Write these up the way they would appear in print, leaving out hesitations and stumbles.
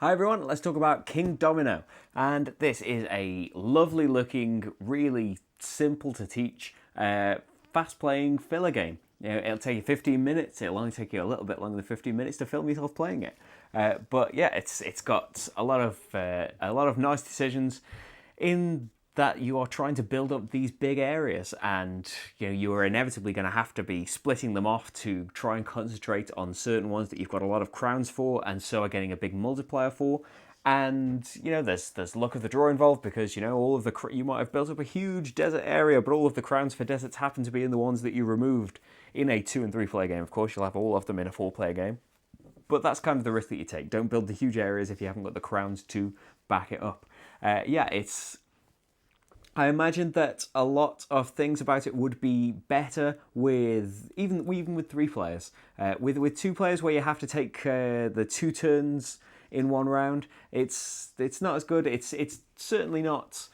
Hi everyone, let's talk about Kingdomino. And this is a lovely looking, really simple to teach, fast playing filler game. It'll take you 15 minutes, it'll only take you a little bit longer than 15 minutes to film yourself playing it. But yeah, it's got a lot of nice decisions in that you are trying to build up these big areas, and you are inevitably going to have to be splitting them off to try and concentrate on certain ones that you've got a lot of crowns for, and so are getting a big multiplier for. And there's luck of the draw involved, because all of the you might have built up a huge desert area, but all of the crowns for deserts happen to be in the ones that you removed in a 2 and 3 player game. Of course, you'll have all of them in a 4 player game, but that's kind of the risk that you take. Don't build the huge areas if you haven't got the crowns to back it up. I imagine that a lot of things about it would be better with even with 3 players. With 2 players, where you have to take the 2 turns in one round, it's not as good. It's certainly not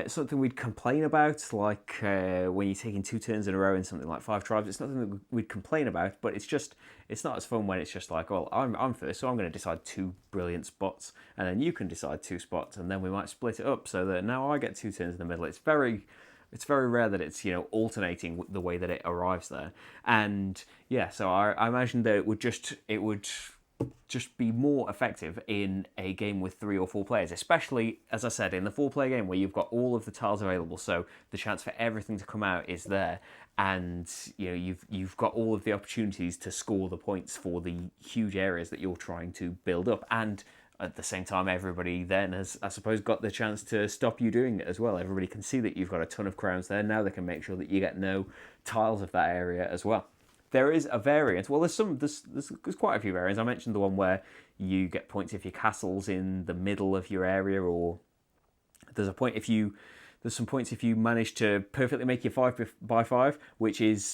something we'd complain about, like when you're taking 2 turns in a row in something like 5 Tribes. It's nothing that we'd complain about, but it's not as fun when it's just like, well, I'm first, so I'm going to decide 2 brilliant spots, and then you can decide 2 spots, and then we might split it up so that now I get 2 turns in the middle. It's very rare that it's alternating the way that it arrives there. And yeah, so I imagine that it would just be more effective in a game with 3 or 4 players, especially, as I said, in the 4-player game where you've got all of the tiles available, so the chance for everything to come out is there, and you've got all of the opportunities to score the points for the huge areas that you're trying to build up. And at the same time, everybody then has, I suppose, got the chance to stop you doing it as well. Everybody can see that you've got a ton of crowns there. Now they can make sure that you get no tiles of that area as well. There is a variant. Well, there's quite a few variants. I mentioned the one where you get points if your castle's in the middle of your area, or there's some points if you manage to perfectly make your 5x5, which is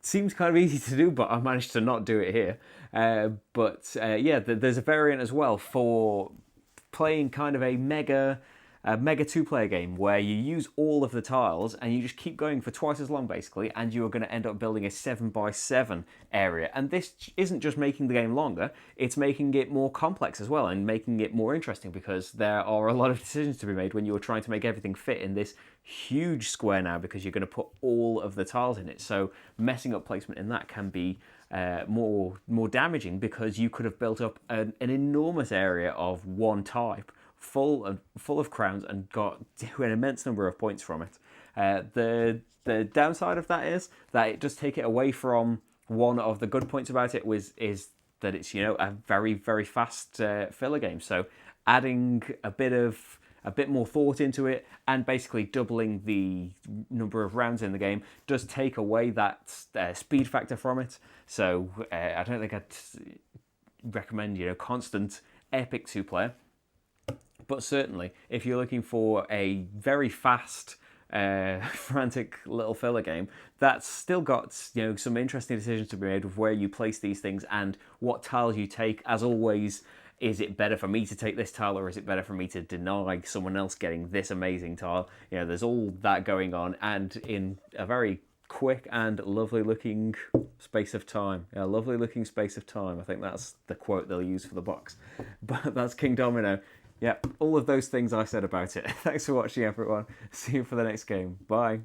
seems kind of easy to do, but I managed to not do it here. There's a variant as well for playing kind of a mega 2-player game where you use all of the tiles and you just keep going for twice as long, basically, and you are going to end up building a 7x7 area. And this isn't just making the game longer, it's making it more complex as well, and making it more interesting, because there are a lot of decisions to be made when you're trying to make everything fit in this huge square now, because you're going to put all of the tiles in it. So messing up placement in that can be more damaging, because you could have built up an enormous area of one type full of crowns and got an immense number of points from it. The downside of that is that it does take it away from one of the good points about it, is that it's a very, very fast filler game. So adding a bit more thought into it, and basically doubling the number of rounds in the game, does take away that speed factor from it. So I don't think I'd recommend constant epic 2-player. But certainly, if you're looking for a very fast, frantic little filler game that's still got some interesting decisions to be made with where you place these things and what tiles you take, as always, is it better for me to take this tile, or is it better for me to deny someone else getting this amazing tile? There's all that going on, and in a very quick and lovely looking space of time. A lovely looking space of time. I think that's the quote they'll use for the box. But that's Kingdomino. Yep, all of those things I said about it. Thanks for watching, everyone. See you for the next game. Bye.